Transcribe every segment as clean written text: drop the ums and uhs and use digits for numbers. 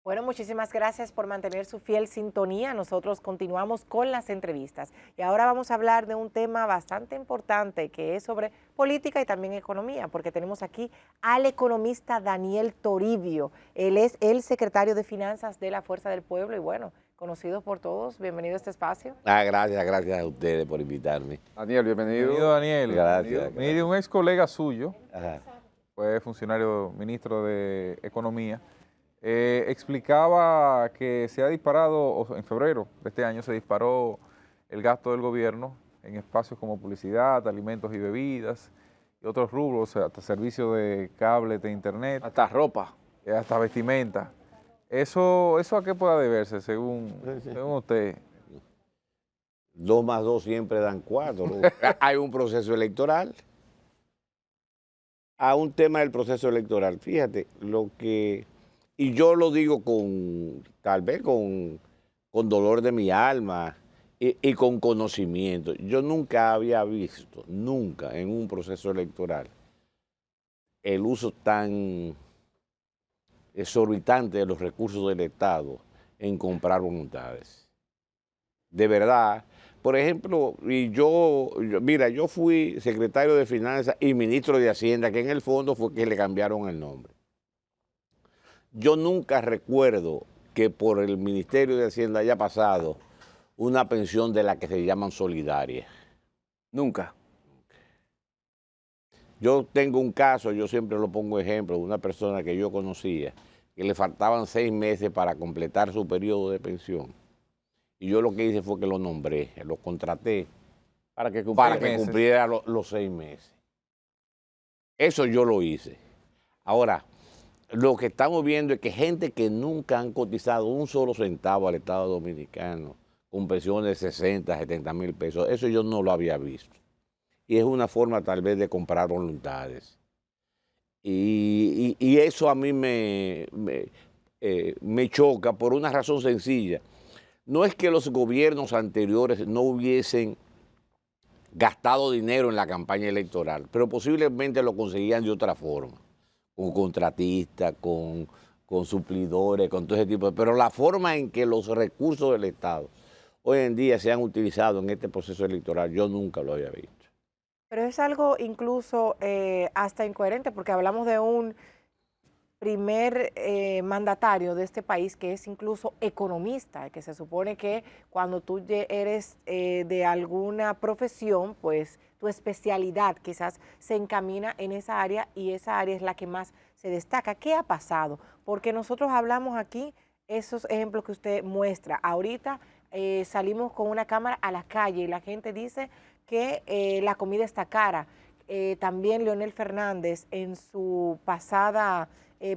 Bueno, muchísimas gracias por mantener su fiel sintonía. Nosotros continuamos con las entrevistas y ahora vamos a hablar de un tema bastante importante que es sobre política y también economía, porque tenemos aquí al economista Daniel Toribio. Él es el secretario de Finanzas de la Fuerza del Pueblo y bueno, conocido por todos. Bienvenido a este espacio. Gracias a ustedes por invitarme. Daniel, bienvenido. Bienvenido, Daniel. Gracias. Mire, un ex colega suyo, Ajá. fue funcionario ministro de Economía, explicaba que se ha disparado, o en febrero de este año se disparó el gasto del gobierno en espacios como publicidad, alimentos y bebidas y otros rubros, hasta servicios de cable, de internet, Hasta ropa. hasta vestimenta. ¿Eso a qué puede deberse según usted? 2 más 2 siempre dan 4. ¿no? Hay un proceso electoral. A un tema del proceso electoral, fíjate, y yo lo digo tal vez con dolor de mi alma y con conocimiento. Yo nunca había visto, nunca en un proceso electoral, el uso tan exorbitante de los recursos del Estado en comprar voluntades. De verdad. Por ejemplo, mira, yo fui secretario de Finanzas y ministro de Hacienda, que en el fondo fue que le cambiaron el nombre. Yo nunca recuerdo que por el Ministerio de Hacienda haya pasado una pensión de la que se llaman solidaria. Nunca. Yo tengo un caso, yo siempre lo pongo ejemplo, de una persona que yo conocía, que le faltaban 6 meses para completar su periodo de pensión. Y yo lo que hice fue que lo nombré, lo contraté Para que cumpliera los 6 meses. Eso yo lo hice. Ahora, lo que estamos viendo es que gente que nunca han cotizado un solo centavo al Estado Dominicano, con pensiones de 60, 70 mil pesos, eso yo no lo había visto. Y es una forma tal vez de comprar voluntades. Y eso a mí me choca por una razón sencilla. No es que los gobiernos anteriores no hubiesen gastado dinero en la campaña electoral, pero posiblemente lo conseguían de otra forma, con contratistas, con suplidores, con todo ese tipo. Pero la forma en que los recursos del Estado hoy en día se han utilizado en este proceso electoral, yo nunca lo había visto. Pero es algo incluso hasta incoherente porque hablamos de un primer mandatario de este país que es incluso economista, que se supone que cuando tú eres de alguna profesión, pues tu especialidad quizás se encamina en esa área y esa área es la que más se destaca. ¿Qué ha pasado? Porque nosotros hablamos aquí, esos ejemplos que usted muestra. Ahorita salimos con una cámara a la calle y la gente dice que la comida está cara. También Leonel Fernández en su pasada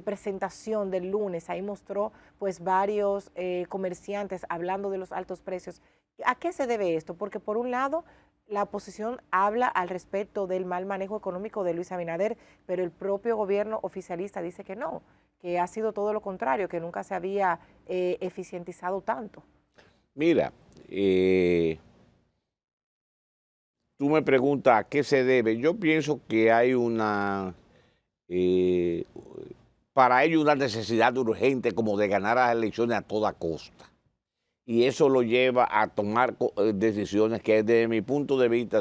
presentación del lunes, ahí mostró pues varios comerciantes hablando de los altos precios. ¿A qué se debe esto? Porque por un lado la oposición habla al respecto del mal manejo económico de Luis Abinader, pero el propio gobierno oficialista dice que no, que ha sido todo lo contrario, que nunca se había eficientizado tanto. Mira, tú me preguntas a qué se debe. Yo pienso que hay para ello una necesidad urgente como de ganar las elecciones a toda costa. Y eso lo lleva a tomar decisiones que desde mi punto de vista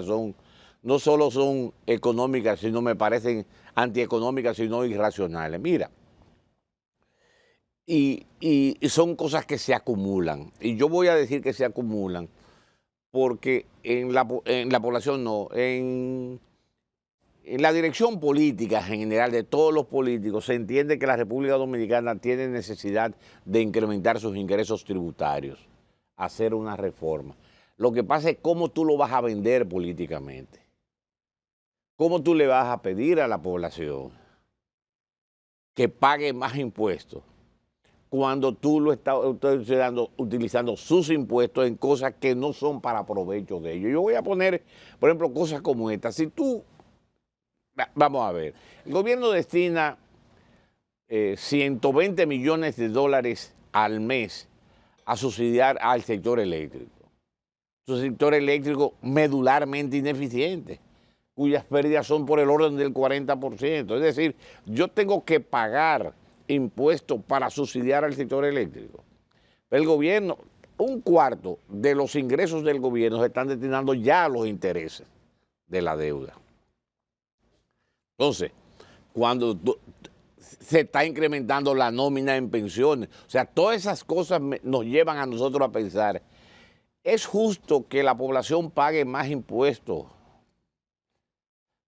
no solo son económicas, sino me parecen antieconómicas, sino irracionales. Mira, y son cosas que se acumulan. Y yo voy a decir que se acumulan porque en la población no, en la dirección política en general de todos los políticos se entiende que la República Dominicana tiene necesidad de incrementar sus ingresos tributarios, hacer una reforma. Lo que pasa es cómo tú lo vas a vender políticamente, cómo tú le vas a pedir a la población que pague más impuestos cuando tú lo estás utilizando sus impuestos en cosas que no son para provecho de ellos. Yo voy a poner, por ejemplo, cosas como esta. Si tú, vamos a ver, el gobierno destina 120 millones de dólares al mes a subsidiar al sector eléctrico. Es un sector eléctrico medularmente ineficiente, cuyas pérdidas son por el orden del 40%. Es decir, yo tengo que pagar impuestos para subsidiar al sector eléctrico. El gobierno, un cuarto de los ingresos del gobierno se están destinando ya a los intereses de la deuda. Entonces, cuando se está incrementando la nómina en pensiones, o sea, todas esas cosas nos llevan a nosotros a pensar, ¿es justo que la población pague más impuestos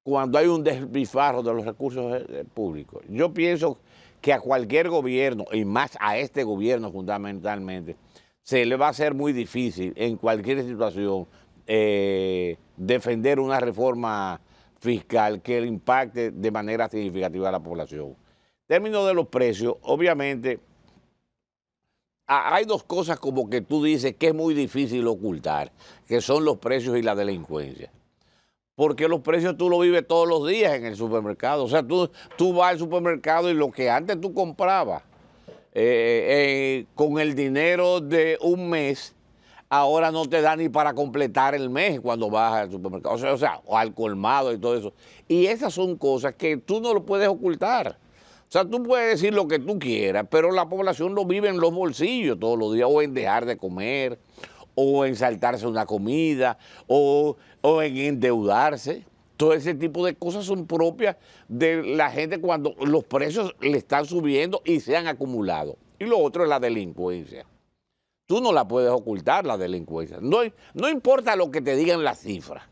cuando hay un despilfarro de los recursos públicos? Yo pienso que a cualquier gobierno, y más a este gobierno fundamentalmente, se le va a hacer muy difícil en cualquier situación defender una reforma fiscal que le impacte de manera significativa a la población. En términos de los precios, obviamente, hay dos cosas como que tú dices que es muy difícil ocultar, que son los precios y la delincuencia. Porque los precios tú los vives todos los días en el supermercado. O sea, tú vas al supermercado y lo que antes tú comprabas con el dinero de un mes, ahora no te da ni para completar el mes cuando vas al supermercado. O al colmado y todo eso. Y esas son cosas que tú no lo puedes ocultar. O sea, tú puedes decir lo que tú quieras, pero la población lo vive en los bolsillos todos los días, o en dejar de comer, o en saltarse una comida, o en endeudarse. Todo ese tipo de cosas son propias de la gente cuando los precios le están subiendo y se han acumulado. Y lo otro es la delincuencia. Tú no la puedes ocultar, la delincuencia. No importa lo que te digan las cifras.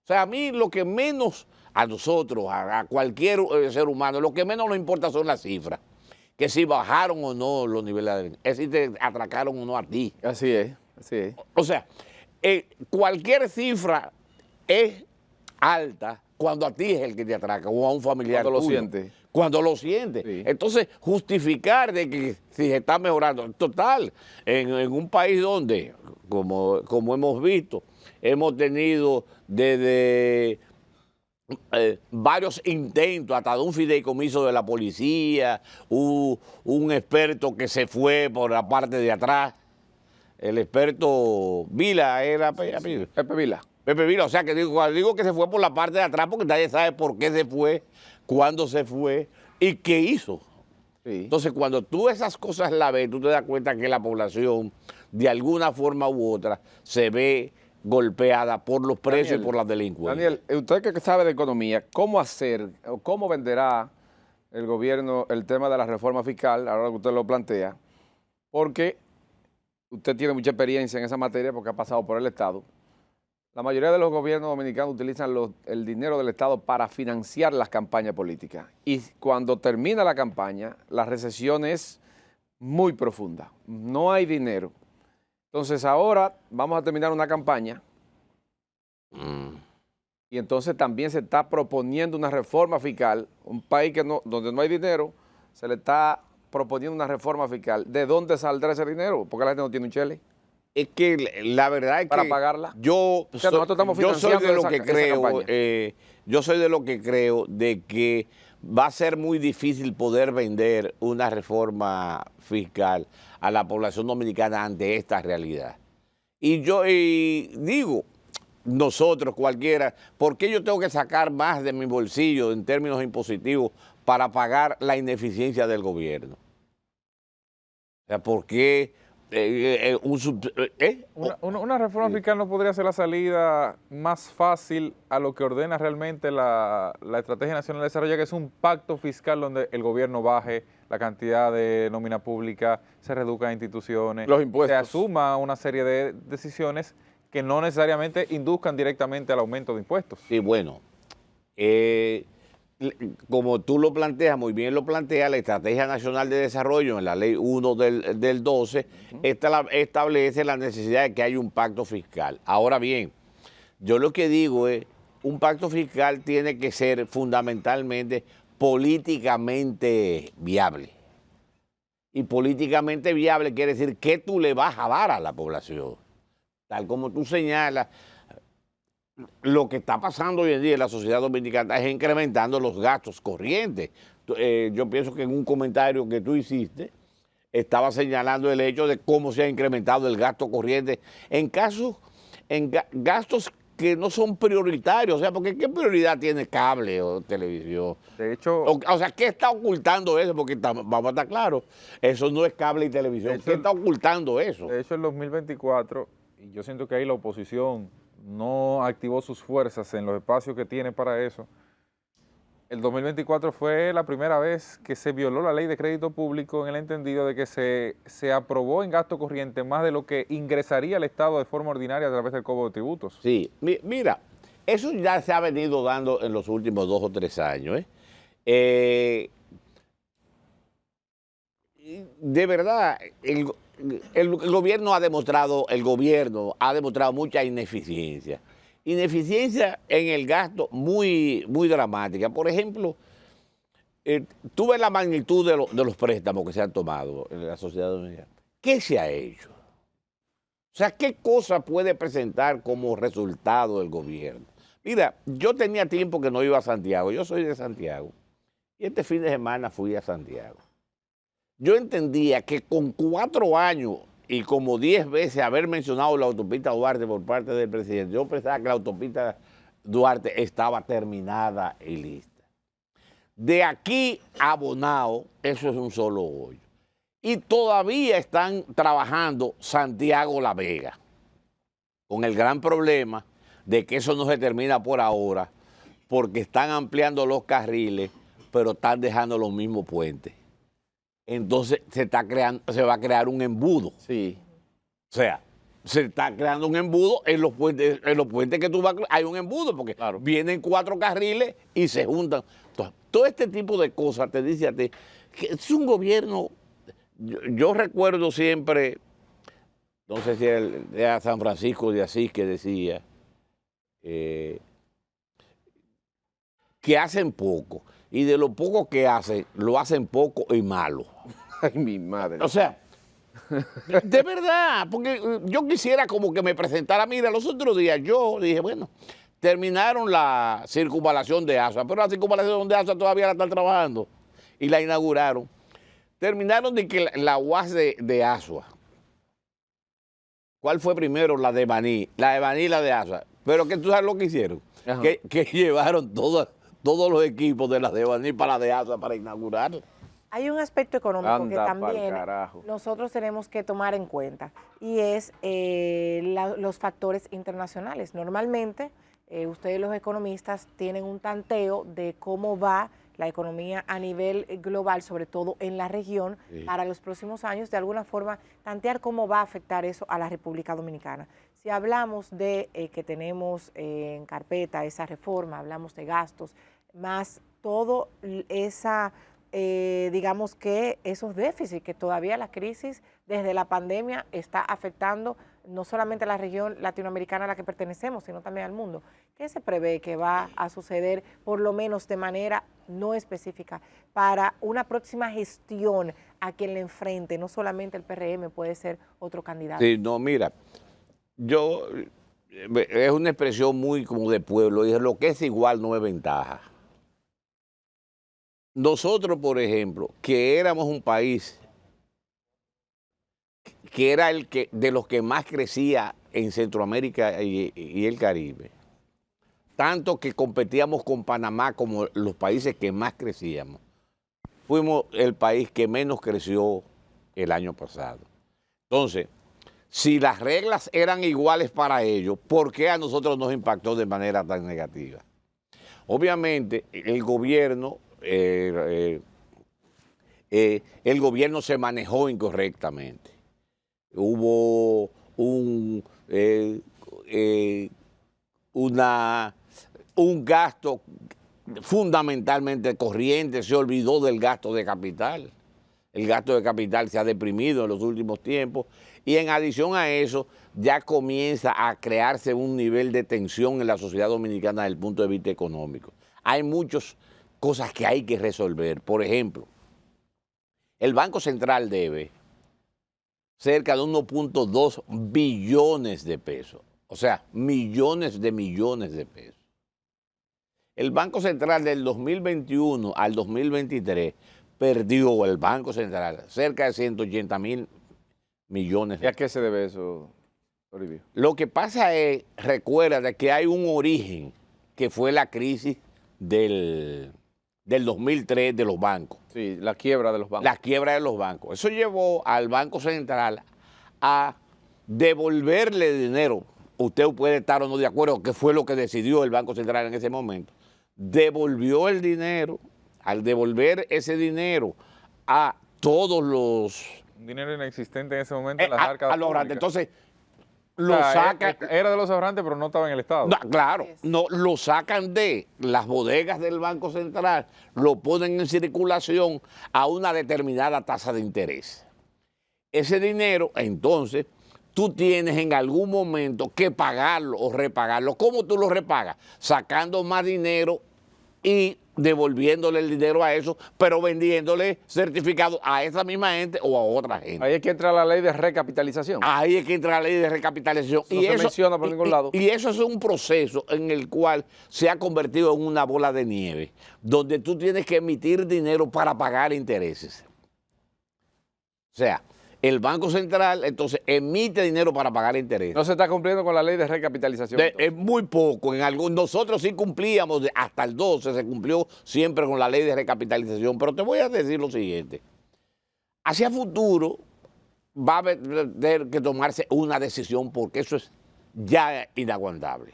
O sea, a mí lo que menos, a nosotros, a cualquier ser humano, lo que menos nos importa son las cifras. Que si bajaron o no los niveles de delincuencia, es si te atracaron o no a ti. Así es, así es. O sea, cualquier cifra es alta cuando a ti es el que te atraca o a un familiar Cuando lo tuyo. siente. Cuando lo siente. Sí. Entonces, justificar de que si se está mejorando, total, en un país donde, como hemos visto, hemos tenido desde varios intentos, hasta de un fideicomiso de la policía, un experto que se fue por la parte de atrás, el experto Vila era Pepe Vila. Pepe Vila, o sea que digo que se fue por la parte de atrás porque nadie sabe por qué se fue, cuándo se fue y qué hizo. Sí. Entonces, cuando tú esas cosas las ves, tú te das cuenta que la población, de alguna forma u otra, se ve golpeada por los precios Daniel, y por la delincuencia. Daniel, usted que sabe de economía, ¿cómo hacer o cómo venderá el gobierno el tema de la reforma fiscal, ahora que usted lo plantea? Porque usted tiene mucha experiencia en esa materia porque ha pasado por el Estado. La mayoría de los gobiernos dominicanos utilizan el dinero del Estado para financiar las campañas políticas. Y cuando termina la campaña, la recesión es muy profunda. No hay dinero. Entonces ahora vamos a terminar una campaña y entonces también se está proponiendo una reforma fiscal. Un país donde no hay dinero, se le está proponiendo una reforma fiscal. ¿De dónde saldrá ese dinero? Porque la gente no tiene un chele. Es que la verdad es para que pagarla. yo sea, nosotros estamos soy financiando de lo esa que creo, campaña. yo soy de lo que creo de que va a ser muy difícil poder vender una reforma fiscal a la población dominicana ante esta realidad. Y yo digo, nosotros cualquiera, ¿por qué yo tengo que sacar más de mi bolsillo en términos impositivos para pagar la ineficiencia del gobierno? O sea, ¿por qué? Una reforma fiscal no podría ser la salida más fácil a lo que ordena realmente la Estrategia Nacional de Desarrollo, que es un pacto fiscal donde el gobierno baje la cantidad de nómina pública, se reduzcan instituciones, Los impuestos. se asuma una serie de decisiones que no necesariamente induzcan directamente al aumento de impuestos. Sí, bueno, como tú lo planteas, muy bien lo plantea la Estrategia Nacional de Desarrollo en la Ley 1 del 12, establece la necesidad de que haya un pacto fiscal. Ahora bien, yo lo que digo es, un pacto fiscal tiene que ser fundamentalmente políticamente viable. Y políticamente viable quiere decir que tú le vas a dar a la población. Tal como tú señalas, lo que está pasando hoy en día en la sociedad dominicana es incrementando los gastos corrientes. Yo pienso que en un comentario que tú hiciste, estaba señalando el hecho de cómo se ha incrementado el gasto corriente en gastos que no son prioritarios. O sea, porque ¿qué prioridad tiene cable o televisión? De hecho, O sea, ¿qué está ocultando eso? Porque vamos a estar claros, eso no es cable y televisión. ¿Qué está ocultando eso? de hecho, el 2024, y yo siento que ahí la oposición no activó sus fuerzas en los espacios que tiene para eso. El 2024 fue la primera vez que se violó la ley de crédito público en el entendido de que se aprobó en gasto corriente más de lo que ingresaría al Estado de forma ordinaria a través del cobro de tributos. Sí, mira, eso ya se ha venido dando en los últimos 2 o 3 años. De verdad, el gobierno ha demostrado mucha ineficiencia. Ineficiencia en el gasto muy, muy dramática. Por ejemplo, tú ves la magnitud de los préstamos que se han tomado en la sociedad dominicana. ¿Qué se ha hecho? O sea, ¿qué cosa puede presentar como resultado el gobierno? Mira, yo tenía tiempo que no iba a Santiago. Yo soy de Santiago. Y este fin de semana fui a Santiago. Yo entendía que con 4 años y como 10 veces haber mencionado la autopista Duarte por parte del presidente, yo pensaba que la autopista Duarte estaba terminada y lista. De aquí a Bonao, eso es un solo hoyo. Y todavía están trabajando Santiago-La Vega, con el gran problema de que eso no se termina por ahora, porque están ampliando los carriles, pero están dejando los mismos puentes. Entonces se va a crear un embudo. Sí. O sea, se está creando un embudo en los puentes que tú vas, hay un embudo, porque Claro. vienen 4 carriles y se juntan. Entonces, todo este tipo de cosas te dice a ti que es un gobierno. Yo recuerdo siempre, no sé si era San Francisco de Asís que decía que hacen poco, y de lo poco que hacen, lo hacen poco y malo. Ay, mi madre. O sea, de verdad, porque yo quisiera como que me presentara. Mira, los otros días yo dije, bueno, terminaron la circunvalación de Asua, pero la circunvalación de Asua todavía la están trabajando y la inauguraron. Terminaron de que la UAS de Asua. ¿Cuál fue primero? La de Baní. La de Baní y la de Asua. Pero que tú sabes lo que hicieron. Que llevaron todos los equipos de la de Baní para la de Asua para inaugurarla. Hay un aspecto económico Anda que pa'l también carajo. nosotros tenemos que tomar en cuenta y es los factores internacionales. Normalmente, ustedes los economistas tienen un tanteo de cómo va la economía a nivel global, sobre todo en la región, Sí. para los próximos años, de alguna forma tantear cómo va a afectar eso a la República Dominicana. Si hablamos de que tenemos en carpeta esa reforma, hablamos de gastos, más todo esa digamos que esos déficits que todavía la crisis desde la pandemia está afectando no solamente a la región latinoamericana a la que pertenecemos, sino también al mundo. ¿Qué se prevé que va a suceder, por lo menos de manera no específica, para una próxima gestión a quien le enfrente? No solamente el PRM, puede ser otro candidato. Sí, no, mira, es una expresión muy como de pueblo, y lo que es igual no es ventaja. Nosotros, por ejemplo, que éramos un país que era de los que más crecía en Centroamérica y el Caribe, tanto que competíamos con Panamá como los países que más crecíamos, fuimos el país que menos creció el año pasado. Entonces, si las reglas eran iguales para ellos, ¿por qué a nosotros nos impactó de manera tan negativa? Obviamente, el gobierno se manejó incorrectamente. Hubo un gasto fundamentalmente corriente, se olvidó del gasto de capital. El gasto de capital se ha deprimido en los últimos tiempos y en adición a eso ya comienza a crearse un nivel de tensión en la sociedad dominicana desde el punto de vista económico. Hay muchas cosas que hay que resolver. Por ejemplo, el Banco Central debe cerca de 1.2 billones de pesos, o sea, millones de pesos. El Banco Central del 2021 al 2023 perdió el Banco Central cerca de 180.000 millones. ¿Y a qué se debe eso? Toribio. Lo que pasa es, recuerda de que hay un origen que fue la crisis del 2003 de los bancos. Sí, la quiebra de los bancos. La quiebra de los bancos. Eso llevó al Banco Central a devolverle dinero. Usted puede estar o no de acuerdo, que fue lo que decidió el Banco Central en ese momento. Devolvió el dinero. Al devolver ese dinero a todos los... Un dinero inexistente en ese momento en las arcas a los grandes. públicas. Entonces, lo sacan... Era de los ahorrantes, pero no estaba en el Estado. No, claro, no, lo sacan de las bodegas del Banco Central, lo ponen en circulación a una determinada tasa de interés. Ese dinero, entonces, tú tienes en algún momento que pagarlo o repagarlo. ¿Cómo tú lo repagas? Sacando más dinero y devolviéndole el dinero a eso, pero vendiéndole certificados a esa misma gente o a otra gente. Ahí es que entra la ley de recapitalización. Ahí es que entra la ley de recapitalización. No se menciona por ningún lado. Y eso es un proceso en el cual se ha convertido en una bola de nieve, donde tú tienes que emitir dinero para pagar intereses. O sea, el Banco Central entonces emite dinero para pagar intereses. No se está cumpliendo con la ley de recapitalización. Es muy poco. Nosotros sí cumplíamos, hasta el 12 se cumplió siempre con la ley de recapitalización. Pero te voy a decir lo siguiente. Hacia futuro va a haber que tomarse una decisión porque eso es ya inaguantable.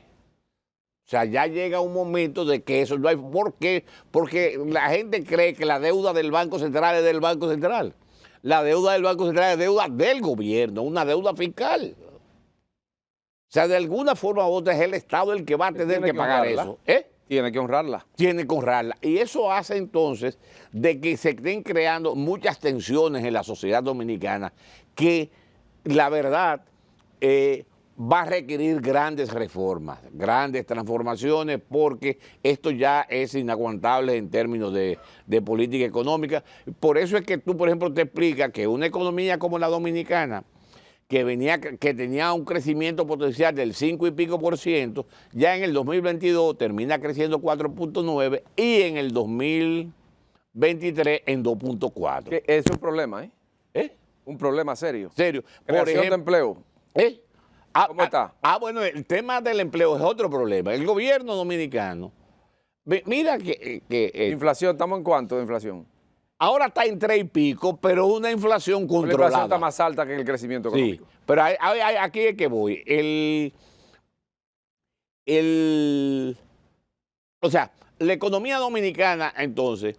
O sea, ya llega un momento de que eso no hay... ¿Por qué? Porque la gente cree que la deuda del Banco Central es del Banco Central. La deuda del Banco Central es deuda del gobierno, una deuda fiscal. O sea, de alguna forma u otra es el Estado el que va a tener que pagar eso. Tiene que honrarla. Tiene que honrarla. Y eso hace entonces de que se estén creando muchas tensiones en la sociedad dominicana que la verdad va a requerir grandes reformas, grandes transformaciones, porque esto ya es inaguantable en términos de política económica. Por eso es que tú, por ejemplo, te explicas que una economía como la dominicana, que tenía un crecimiento potencial del 5 y pico %, ya en el 2022 termina creciendo 4.9 y en el 2023 en 2.4. Es un problema, ¿eh? ¿Eh? Un problema serio. Serio. Creación de empleo. ¿Cómo está? Bueno, el tema del empleo es otro problema. El gobierno dominicano, mira que Inflación, ¿estamos en cuánto de inflación? ahora está en 3 y pico, pero una inflación La controlada. inflación está más alta que el crecimiento económico. Sí, pero aquí es que voy. O sea, la economía dominicana, entonces,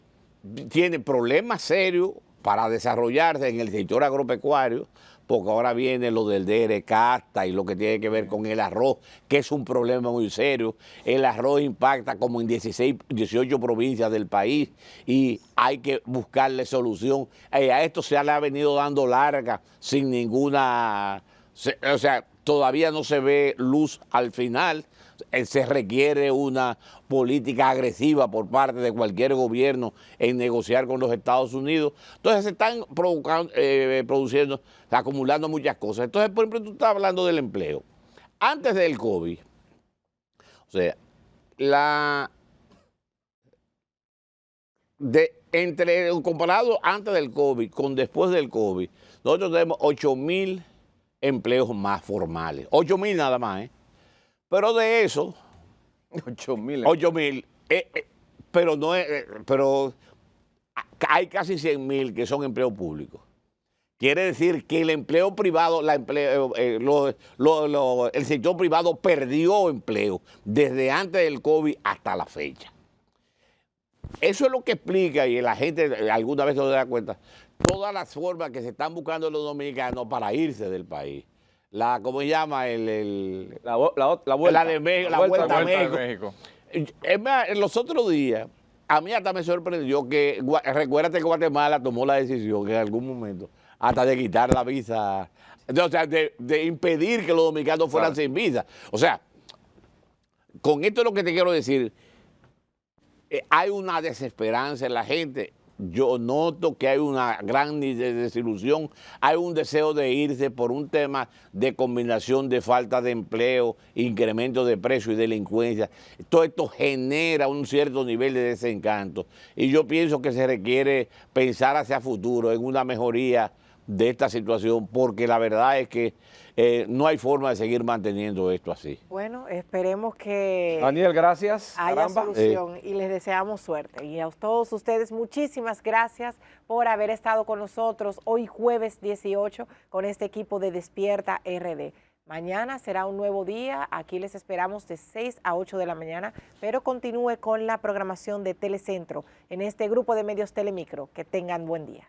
tiene problemas serios para desarrollarse en el sector agropecuario, porque ahora viene lo del DR-Casta y lo que tiene que ver con el arroz, que es un problema muy serio. El arroz impacta como en 16, 18 provincias del país y hay que buscarle solución. A esto se le ha venido dando larga sin ninguna... O sea, todavía no se ve luz al final. Se requiere una política agresiva por parte de cualquier gobierno en negociar con los Estados Unidos. Entonces se están produciendo, acumulando muchas cosas. Entonces, por ejemplo, tú estás hablando del empleo. Antes del COVID, o sea, comparado antes del COVID con después del COVID, nosotros tenemos 8.000 empleos más formales. 8.000 nada más, ¿eh? Pero de eso, 8.000. 8.000, pero no pero hay casi 100.000 que son empleos públicos. Quiere decir que el empleo privado, el sector privado perdió empleo desde antes del COVID hasta la fecha. Eso es lo que explica, y la gente alguna vez se da cuenta, todas las formas que se están buscando los dominicanos para irse del país. ¿Cómo se llama? La vuelta. La vuelta a México. Es más, los otros días, a mí hasta me sorprendió que, recuérdate que Guatemala tomó la decisión en algún momento, hasta de quitar la visa, o sea, de impedir que los dominicanos fueran sin visa. O sea, con esto es lo que te quiero decir, hay una desesperanza en la gente. Yo noto que hay una gran desilusión, hay un deseo de irse por un tema de combinación de falta de empleo, incremento de precio y delincuencia. Todo esto genera un cierto nivel de desencanto y yo pienso que se requiere pensar hacia futuro en una mejoría de esta situación, porque la verdad es que no hay forma de seguir manteniendo esto así. Bueno, esperemos que Daniel, gracias. haya Caramba. solución y les deseamos suerte. Y a todos ustedes, muchísimas gracias por haber estado con nosotros hoy jueves 18 con este equipo de Despierta RD. Mañana será un nuevo día, aquí les esperamos de 6 a 8 de la mañana, pero continúe con la programación de Telecentro en este grupo de medios Telemicro. Que tengan buen día.